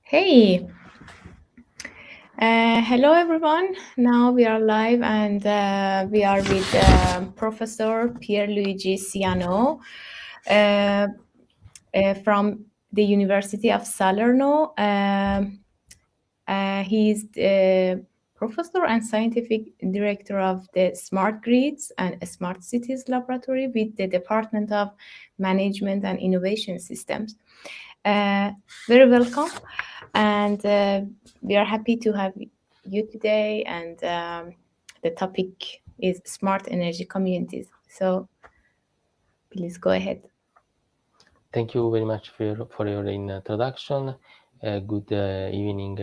Hey, hello everyone. Now we are live and we are with Professor Pierluigi Ciano from the University of Salerno. He's the professor and scientific director of the Smart Grids and Smart Cities Laboratory with the Department of Management and Innovation Systems. Very welcome, and we are happy to have you today. And the topic is smart energy communities. So please go ahead. Thank you very much for your introduction. Good evening,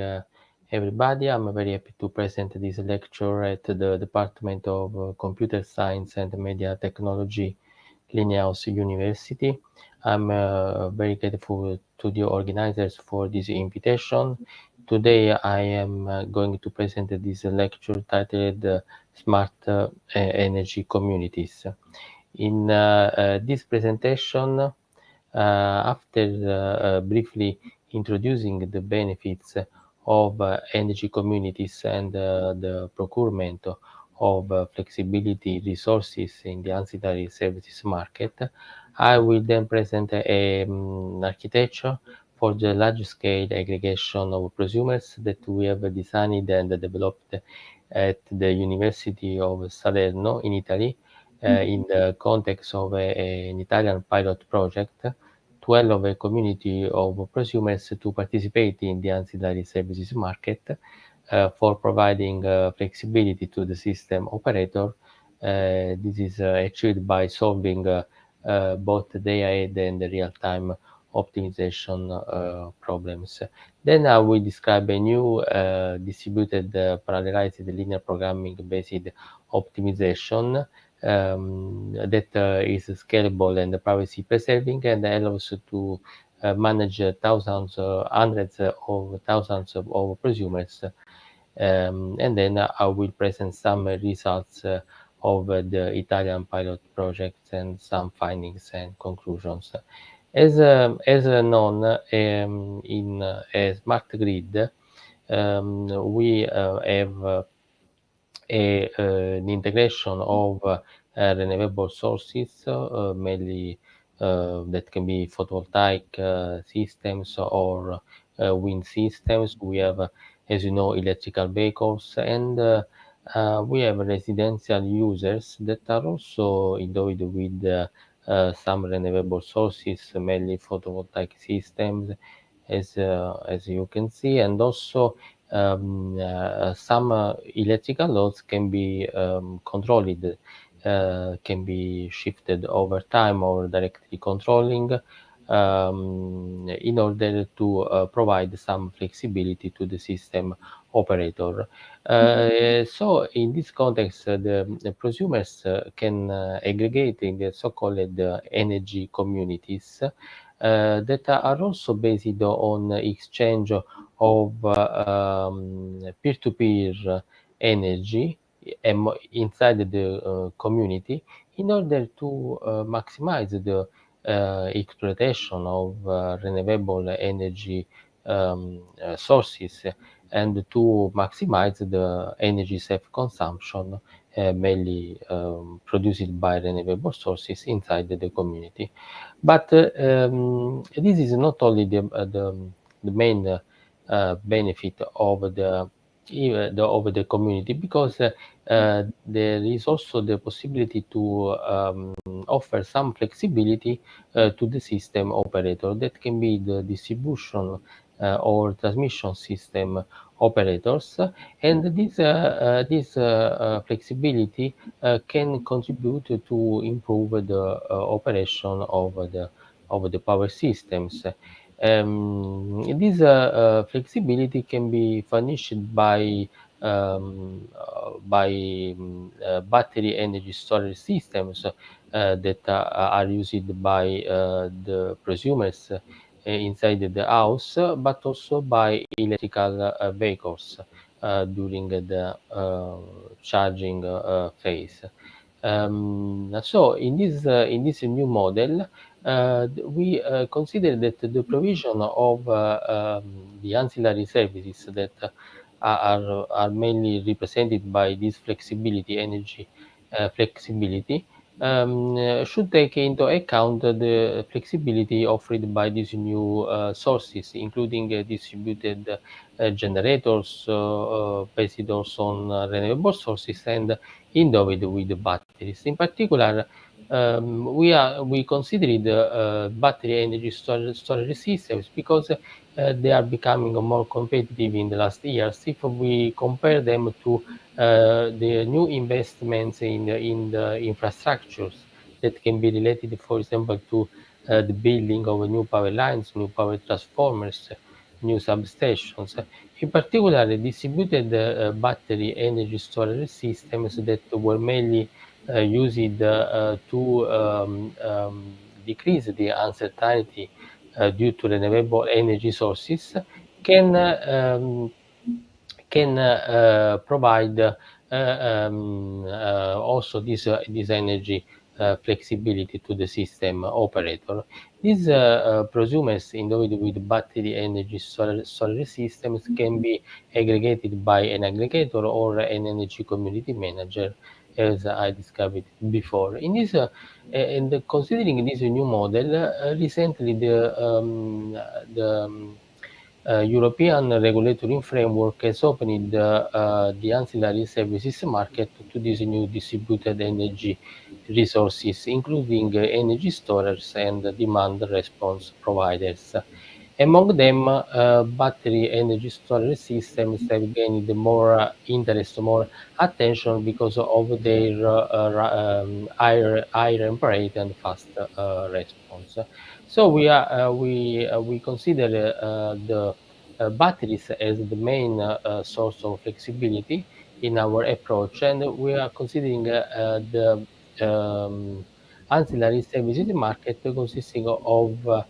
everybody. I'm very happy to present this lecture at the Department of Computer Science and Media Technology, Linnaeus University. I'm very grateful to the organizers for this invitation. Today, I am going to present this lecture titled Smart Energy Communities. In this presentation, after briefly introducing the benefits of energy communities and the procurement of flexibility resources in the ancillary services market, I will then present an architecture for the large-scale aggregation of prosumers that we have designed and developed at the University of Salerno in Italy in the context of an Italian pilot project to allow a community of prosumers to participate in the ancillary services market for providing flexibility to the system operator. This is achieved by solving both day-ahead and real-time optimization problems. Then I will describe a new distributed parallelized linear programming based optimization that is scalable and privacy preserving and allows to manage hundreds of thousands of prosumers. And then I will present some results of the Italian pilot projects and some findings and conclusions. As known in a smart grid, we have an integration of renewable sources, mainly that can be photovoltaic systems or wind systems. We have, as you know, electrical vehicles, and we have residential users that are also endowed with some renewable sources, mainly photovoltaic systems, as you can see, and also some electrical loads can be controlled, can be shifted over time or directly controlling in order to provide some flexibility to the system operator. So in this context, the prosumers can aggregate in the so-called energy communities that are also based on exchange of peer-to-peer energy inside the community in order to maximize the exploitation of renewable energy sources and to maximize the energy self-consumption mainly produced by renewable sources inside the community. But this is not only the main benefit of the community, because there is also the possibility to offer some flexibility to the system operator. That can be the distribution or transmission system operators, and this flexibility can contribute to improve the operation of the power systems. This flexibility can be furnished by battery energy storage systems that are used by the prosumers inside the house, but also by electrical vehicles during the charging phase. So in this new model, we consider that the provision of the ancillary services that are mainly represented by this flexibility, energy flexibility, should take into account the flexibility offered by these new sources, including distributed generators based also on renewable sources and endowed with batteries. In particular, we considered battery energy storage systems because they are becoming more competitive in the last years. If we compare them to the new investments in the infrastructures that can be related, for example, to the building of new power lines, new power transformers, new substations. In particular, distributed battery energy storage systems that were mainly used to decrease the uncertainty due to renewable energy sources can provide also this energy flexibility to the system operator. These prosumers endowed with battery energy storage systems can be aggregated by an aggregator or an energy community manager, as I described before. And considering this new model, recently the European regulatory framework has opened the ancillary services market to these new distributed energy resources, including energy storage and demand response providers. Among them, battery energy storage systems have gained more interest, more attention because of their high ramp rate and fast response. So we consider the batteries as the main source of flexibility in our approach, and we are considering the ancillary services market consisting of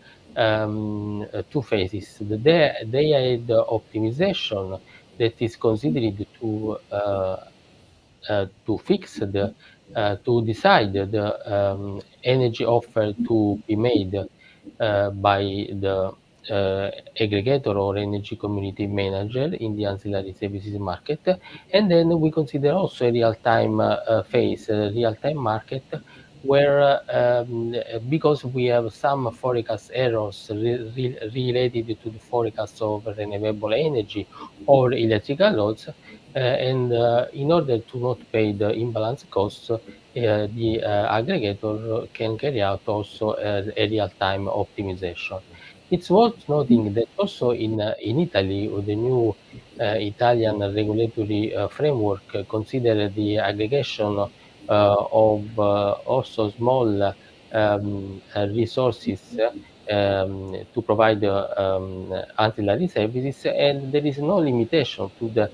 two phases. The day-ahead optimization that is considered to fix to decide the energy offer to be made by the aggregator or energy community manager in the ancillary services market. And then we consider also a real-time phase, a real-time market, where because we have some forecast errors related to the forecast of renewable energy or electrical loads, and in order to not pay the imbalance costs, the aggregator can carry out also a real-time optimization. It's worth noting that also in Italy, with the new Italian regulatory framework, consider the aggregation of also small resources to provide ancillary services, and there is no limitation to the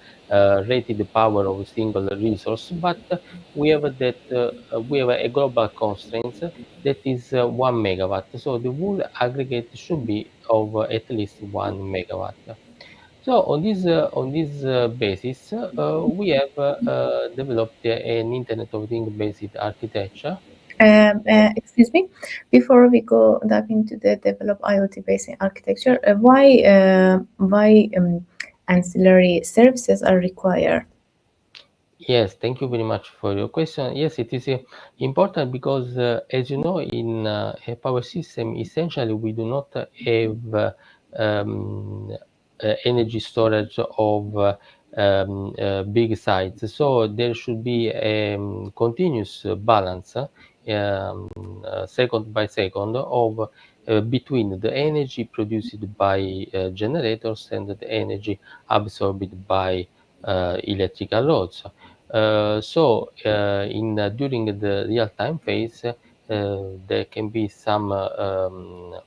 rated power of a single resource, but we have a global constraint that is 1 megawatt. So the whole aggregate should be of at least 1 megawatt. So on this basis, we have developed an Internet of Things based architecture. Excuse me, before we go dive into the develop IoT based architecture, why ancillary services are required? Yes, thank you very much for your question. Yes, it is important because, as you know, in a power system, essentially we do not have energy storage of big sites. So there should be a continuous balance, second by second, of between the energy produced by generators and the energy absorbed by electrical loads. During the real-time phase, there can be some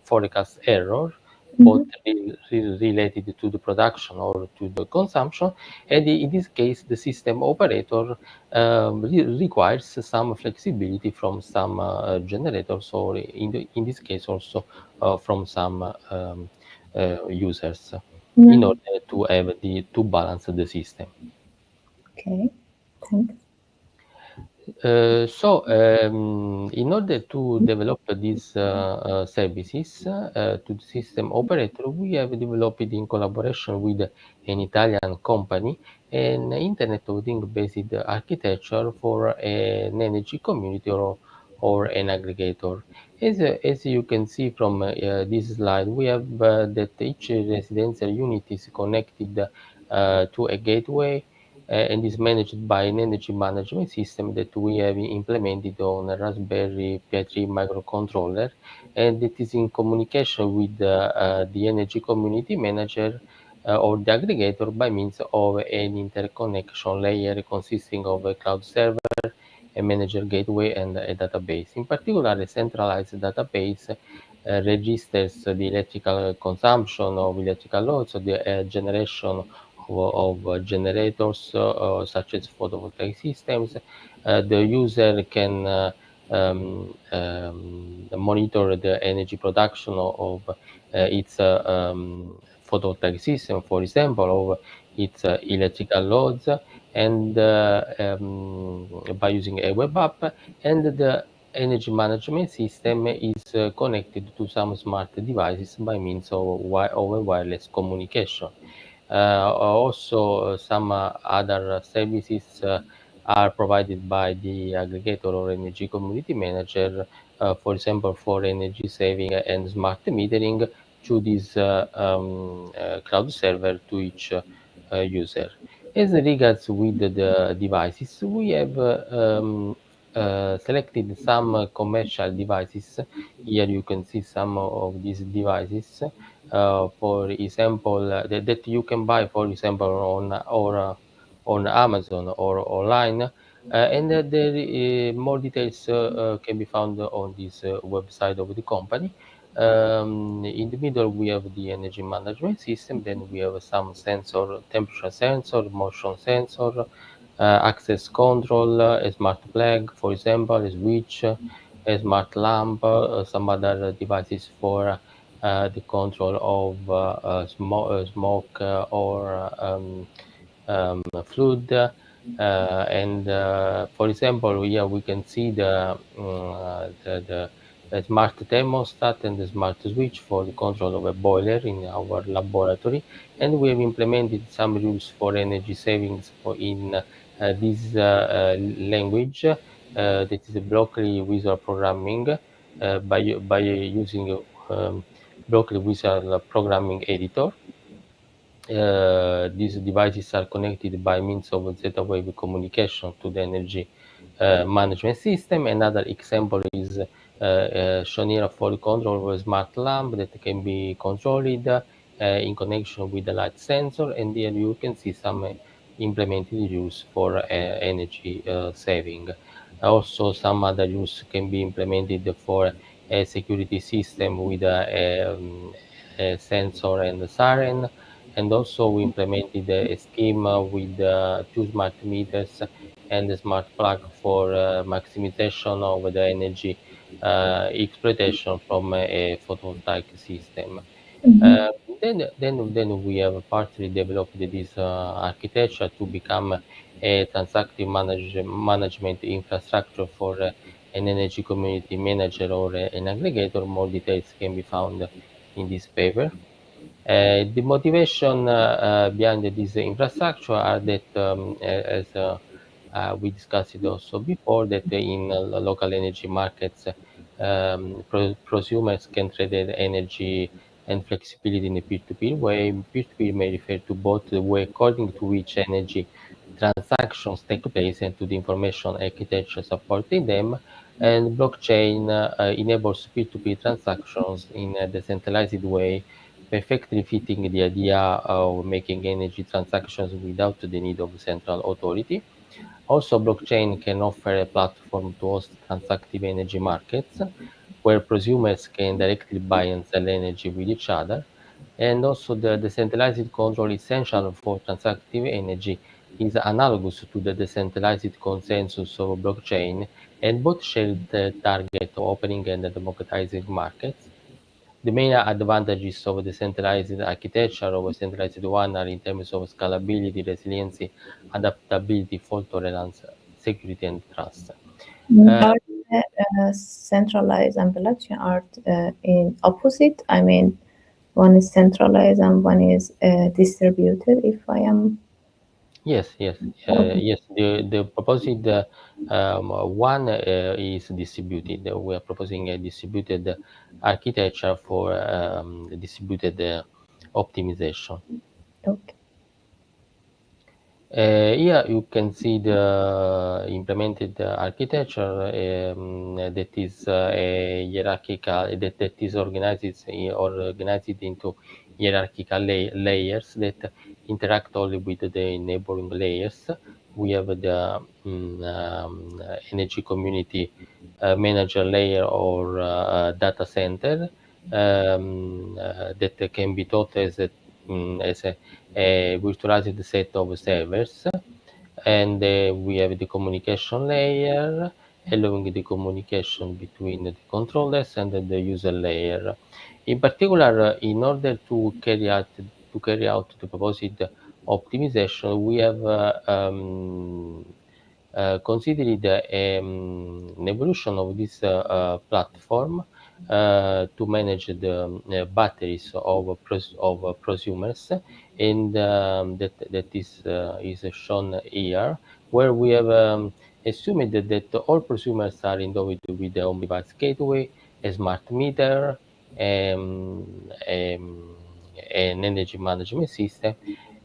forecast error, both Mhm. related to the production or to the consumption. And in this case, the system operator requires some flexibility from some generators, or in this case also from some users, Yeah. in order to have to balance the system. Okay. Thanks. In order to develop these services to the system operator, we have developed in collaboration with an Italian company an Internet of Things based architecture for an energy community or an aggregator. As you can see from this slide, we have that each residential unit is connected to a gateway and is managed by an energy management system that we have implemented on a Raspberry Pi 3 microcontroller, and it is in communication with the energy community manager or the aggregator by means of an interconnection layer consisting of a cloud server, a manager gateway, and a database. In particular, a centralized database registers the electrical consumption of electrical loads, so the generation of generators such as photovoltaic systems. The user can monitor the energy production of its photovoltaic system, for example, of its electrical loads, and by using a web app, and the energy management system is connected to some smart devices by means of a wireless communication. Also, some other services are provided by the aggregator or energy community manager, for example, for energy saving and smart metering to this cloud server to each user. As regards with the devices, we have selected some commercial devices. Here you can see some of these devices, for example, that you can buy, for example, on Amazon or online. And there more details can be found on this website of the company. In the middle, we have the energy management system. Then we have some sensor, temperature sensor, motion sensor, access control, a smart plug, for example, a switch, a smart lamp, some other devices for the control of smoke or fluid. And for example, here we can see the smart thermostat and the smart switch for the control of a boiler in our laboratory. And we have implemented some rules for energy savings in this language that is Blockly Visual Programming by using Blockly Visual Programming Editor. These devices are connected by means of Z-Wave communication to the energy management system. Another example is shown here for control of a smart lamp that can be controlled in connection with the light sensor. And here you can see some implemented use for energy saving. Also, some other use can be implemented for a security system with a sensor and a siren. And also we implemented a scheme with two smart meters and a smart plug for maximization of the energy exploitation from a photovoltaic system. Mhm. Then we have partly developed this architecture to become a transactive management infrastructure for an energy community manager or an aggregator. More details can be found in this paper. The motivation behind this infrastructure are that, as we discussed it also before, that in local energy markets, prosumers can trade their energy and flexibility in a peer-to-peer way. Peer-to-peer may refer to both the way according to which energy transactions take place and to the information architecture supporting them. And blockchain enables peer-to-peer transactions in a decentralized way, perfectly fitting the idea of making energy transactions without the need of a central authority. Also, blockchain can offer a platform to host transactive energy markets where prosumers can directly buy and sell energy with each other. And also, the decentralized control essential for transactive energy is analogous to the decentralized consensus of blockchain, and both share the target of opening and democratizing markets. The main advantages of a decentralized architecture over centralized one are in terms of scalability, resiliency, adaptability, fault tolerance, security and trust. Uh, Are centralized and blockchain are in opposite? I mean, one is centralized and one is distributed. If I am Yes, yes, okay, yes. The proposed one is distributed. We are proposing a distributed architecture for distributed optimization. okay. Here you can see the implemented architecture that is a hierarchical that is organized into hierarchical layers that interact only with the neighboring layers. We have the energy community manager layer or data center that can be thought as a virtualized set of servers, and we have the communication layer, allowing the communication between the controllers and the user layer. In particular, in order to carry out the proposed optimization, we have considered an evolution of this platform to manage the batteries of prosumers, and that is shown here, where we have assumed that all prosumers are endowed with the home device gateway, a smart meter, an energy management system,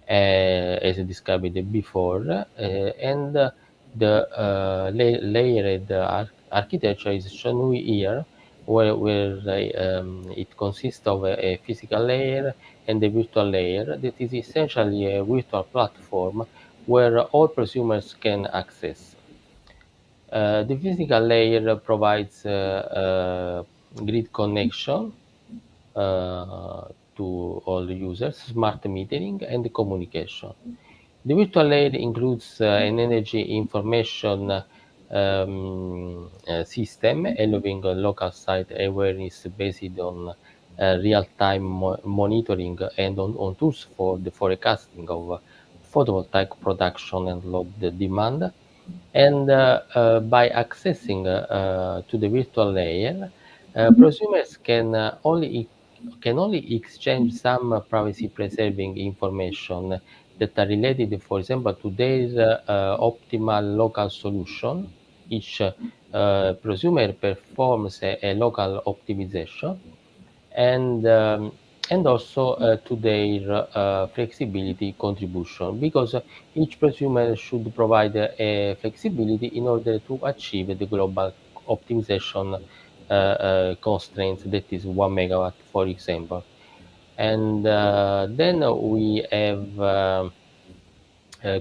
as described before, and the layered architecture is shown here, where it consists of a physical layer and a virtual layer that is essentially a virtual platform where all prosumers can access. The physical layer provides grid connection uh, to all users, smart metering, and communication. The virtual layer includes an energy information system, allowing local site awareness based on real-time monitoring and on tools for the forecasting of photovoltaic production and load demand. And by accessing to the virtual layer, prosumers can only exchange some privacy-preserving information that are related, for example, to their optimal local solution. Each prosumer performs a local optimization, and also to their flexibility contribution, because each prosumer should provide a flexibility in order to achieve the global optimization constraints, that is 1 megawatt, for example. And then we have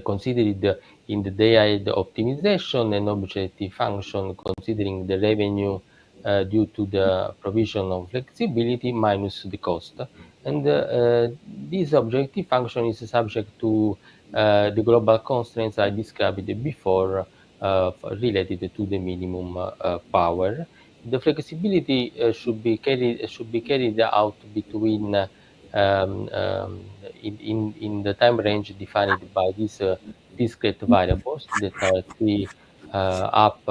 considered in the day-ahead optimization an objective function considering the revenue due to the provision of flexibility minus the cost. And this objective function is subject to the global constraints I described before, related to the minimum power. The flexibility should be carried out between in the time range defined by these discrete variables that are three, up,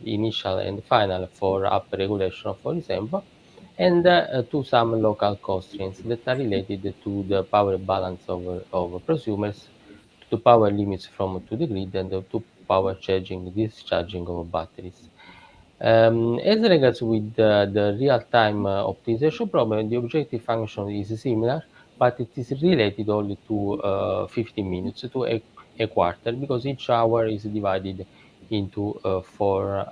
initial and final for up regulation, for example, and to some local constraints that are related to the power balance of prosumers, to the power limits from to the grid, and to power charging, discharging of batteries. As regards with the real-time optimization problem, the objective function is similar, but it is related only to 15 minutes to a quarter, because each hour is divided into four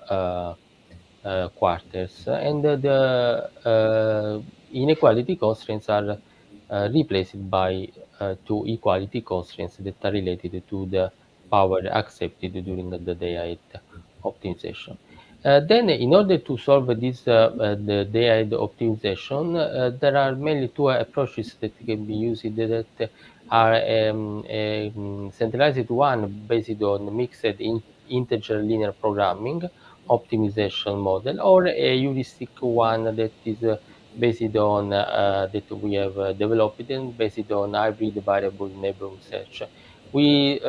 quarters, and the inequality constraints are replaced by two equality constraints that are related to the power accepted during the day-ahead optimization. Then, in order to solve this, the day-ahead optimization, there are mainly two approaches that can be used that are a centralized one based on mixed integer linear programming optimization model, or a heuristic one that is based on that we have developed and based on hybrid variable neighborhood search. we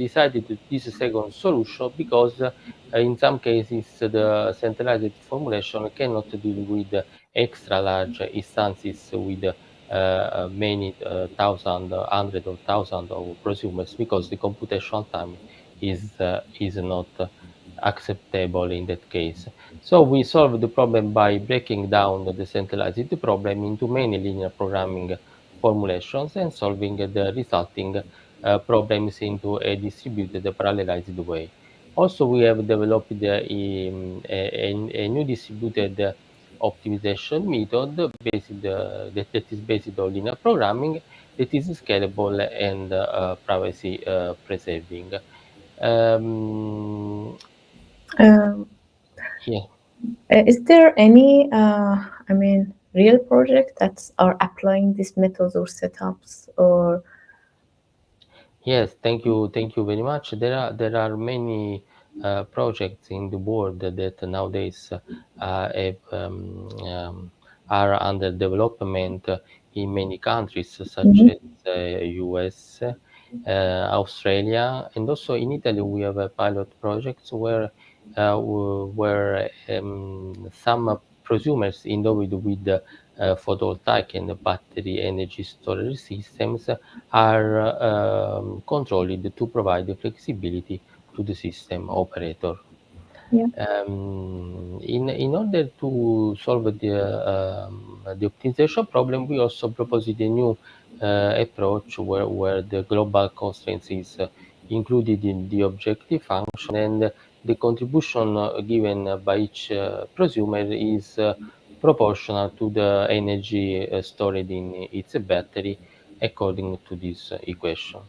decided to this second solution because in some cases the centralized formulation cannot deal with extra large instances with many thousand, hundred or thousand of prosumers because the computational time is not acceptable in that case. So we solved the problem by breaking down the decentralized problem into many linear programming formulations and solving the resulting problems into a distributed parallelized way. Also, we have developed a new distributed optimization method that is based on linear programming that is scalable and privacy preserving. Um, Um, yeah. is there any, real project that are applying these methods or setups or? Yes, thank you very much. There are many projects in the world that nowadays are under development in many countries, such Mhm. as US, Australia, and also in Italy. We have a pilot projects where some prosumers endowed with photovoltaic and battery energy storage systems are controlled to provide the flexibility to the system operator. Yeah. In order to solve the optimization problem, we also proposed a new approach where the global constraints is included in the objective function and the contribution given by each prosumer is proportional to the energy stored in its battery according to this equation.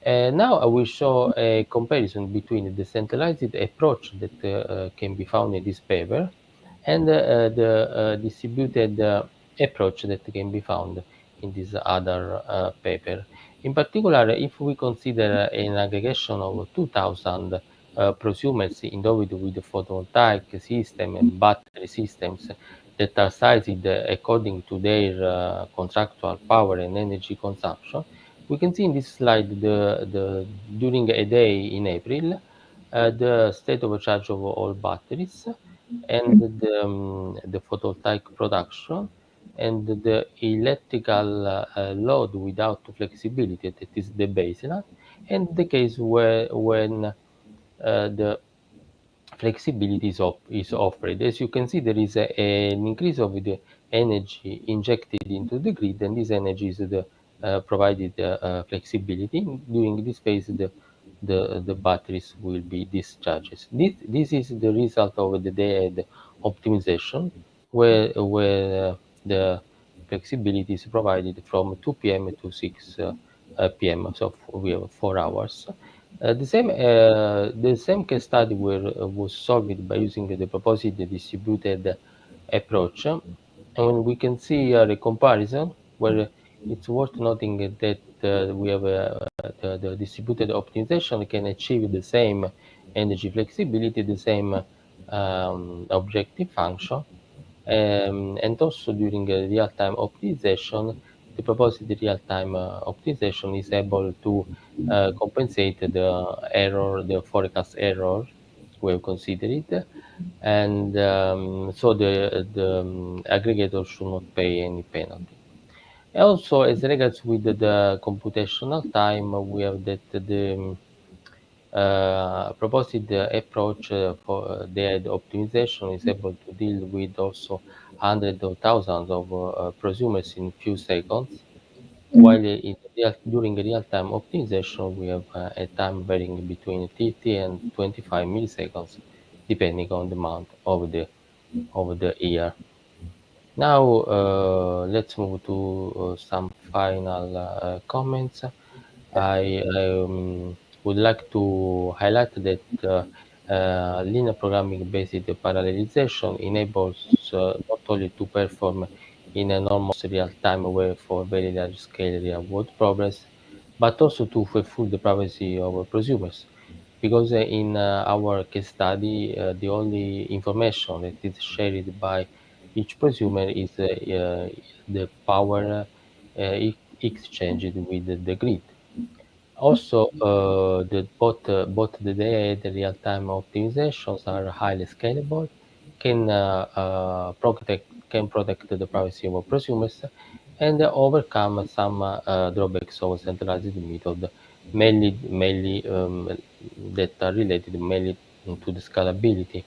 Now I will show a comparison between the decentralized approach that can be found in this paper and the distributed approach that can be found in this other paper. In particular, if we consider an aggregation of 2,000 prosumers endowed with photovoltaic system and battery systems that are sized according to their contractual power and energy consumption, we can see in this slide during a day in April, the state of charge of all batteries and the photovoltaic production and the electrical load without flexibility, that is the baseline, and the case where when the flexibility is offered. As you can see, there is an increase of the energy injected into the grid, and this energy is the provided flexibility. During this phase, the batteries will be discharged. This is the result of the day-ahead optimization, where the flexibility is provided from 2 p.m. to 6 p.m. So we have 4 hours. The same case study was solved by using the proposed distributed approach, and when we can see a comparison where it's worth noting that we have the distributed optimization can achieve the same energy flexibility, the same objective function, and also during real-time optimization, the proposed real-time optimization is able to compensate the forecast error we have considered, and so the aggregator should not pay any penalty. Also, as regards with the computational time, we have that the proposed approach for the optimization is able to deal with also hundreds of thousands of prosumers in few seconds, while during real-time optimization, we have a time varying between 30 and 25 milliseconds, depending on the month of the year. Now, let's move to some final comments. I would like to highlight that linear programming based parallelization enables not only to perform in an almost real-time way for very large-scale real-world problems, but also to fulfill the privacy of prosumers. Because in our case study, the only information that is shared by each prosumer is the power exchanged with the grid. Also, both the day and the real-time optimizations are highly scalable, can protect the privacy of prosumers, and overcome some drawbacks of centralized method, mainly that are related mainly to the scalability.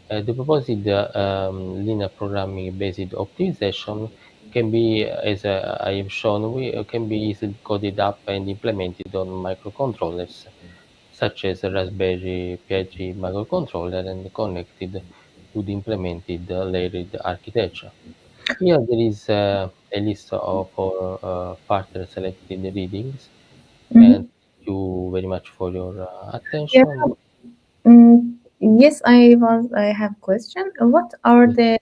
The proposed linear programming-based optimization can be, as I have shown, can be easily coded up and implemented on microcontrollers, such as a Raspberry Pi 3 microcontroller, and connected to the implemented layered architecture. Here there is a list of further selected readings, and Mhm. thank you very much for your Yeah. attention. Yes, I have question. What are the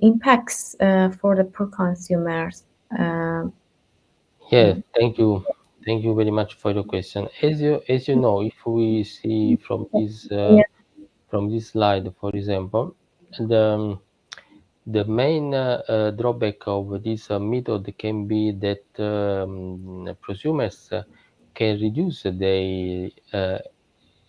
impacts for the pro consumers? Uh, Yeah, thank you very much for your question. As you know, if we see yeah. from this slide, for example, the main drawback of this method can be that prosumers can reduce their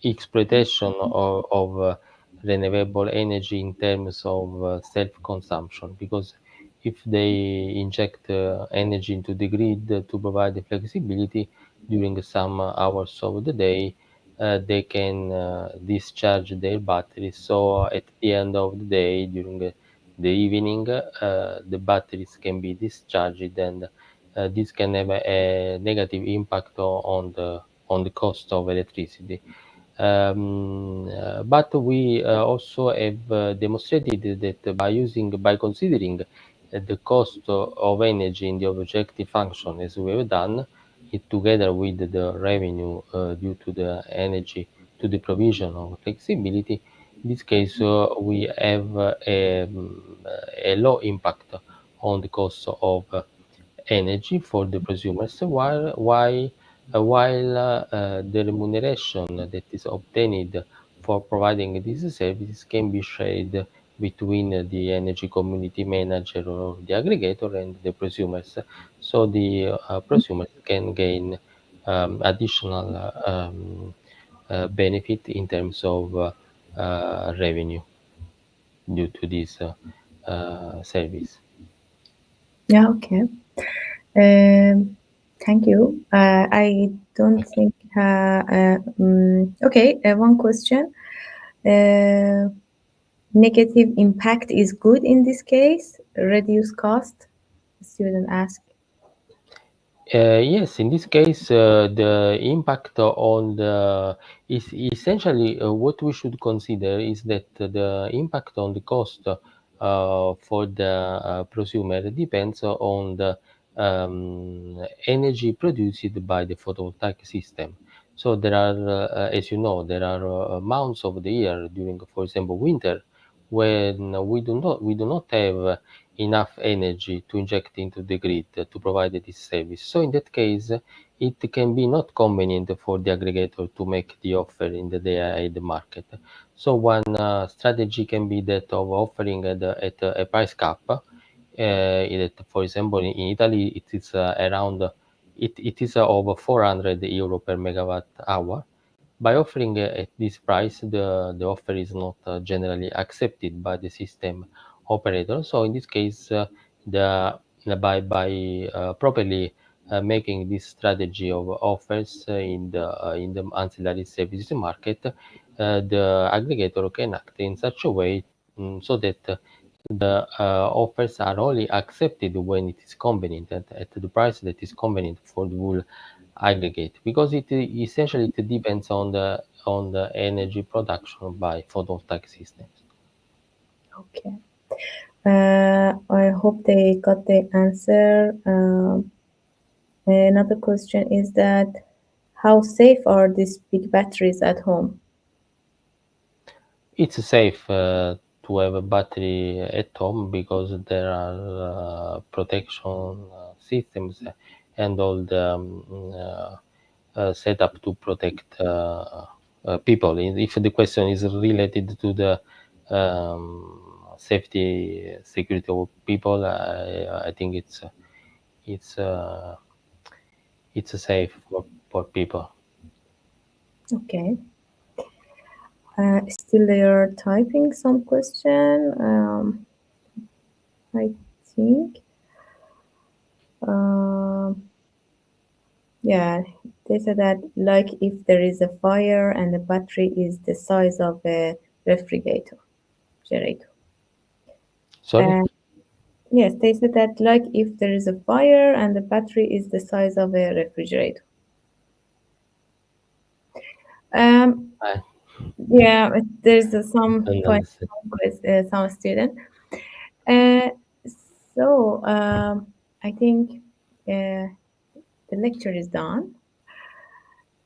exploitation of renewable energy in terms of self-consumption, because if they inject energy into the grid to provide the flexibility during some hours of the day, they can discharge their batteries. So at the end of the day, during the evening, the batteries can be discharged, and this can have a negative impact on the cost of electricity. But we also have demonstrated that by considering the cost of energy in the objective function, as we have done, it together with the revenue due to the energy to the provision of flexibility. In this case, we have a low impact on the cost of energy for the prosumers, while the remuneration that is obtained for providing these services can be shared between the energy community manager or the aggregator and the prosumers. So the prosumers can gain additional benefit in terms of revenue due to this service. Yeah. Okay. Um, Thank you. I don't think. Okay. One question. Uh, Negative impact is good in this case. Reduce cost. Student ask. Yes, in this case, the impact on the is essentially what we should consider is that the impact on the cost for the prosumer depends on the energy produced by the photovoltaic system. So there are, as you know, there are months of the year during, for example, winter, when we do not have enough energy to inject into the grid to provide this service. So in that case, it can be not convenient for the aggregator to make the offer in the day-ahead market. So one strategy can be that of offering at a price cap. For example, in Italy, it is around it is over 400 euro per megawatt hour. By offering at this price, the offer is not generally accepted by the system operator. So in this case, by properly making this strategy of offers in the ancillary services market, the aggregator can act in such a way so that the offers are only accepted when it is convenient at the price that is convenient for the whole aggregate, because it essentially it depends on the energy production by photovoltaic systems. Okay. I hope they got the answer. Another question is that how safe are these big batteries at home? It's safe to have a battery at home because there are protection systems and all the set up to protect people. If the question is related to the safety security of people, I think it's safe for people. Okay. Still they are typing some question. I think. Um, yeah, they said that like if there is a fire and the battery is the size of a refrigerator. Generator. Sorry? And yes, they said that like if there is a fire and the battery is the size of a refrigerator. Um, I yeah, there's some don't point, understand. some student. Uh, so I think uh, the lecture is done,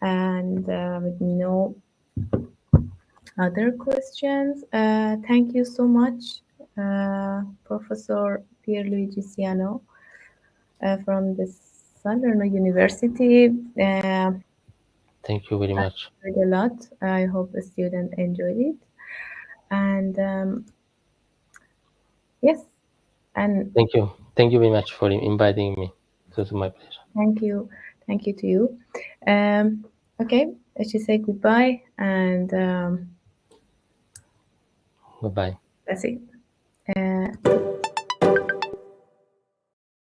and with no other questions. Thank you so much, Professor Pierluigi Ciano from the Salerno University. Thank you very I much. learned a lot. I hope the student enjoyed it. And yes, and Thank you. Thank you very much for inviting me. It was my pleasure. thank you. Thank you to you. Um, okay, let's just say goodbye and Goodbye. that's it.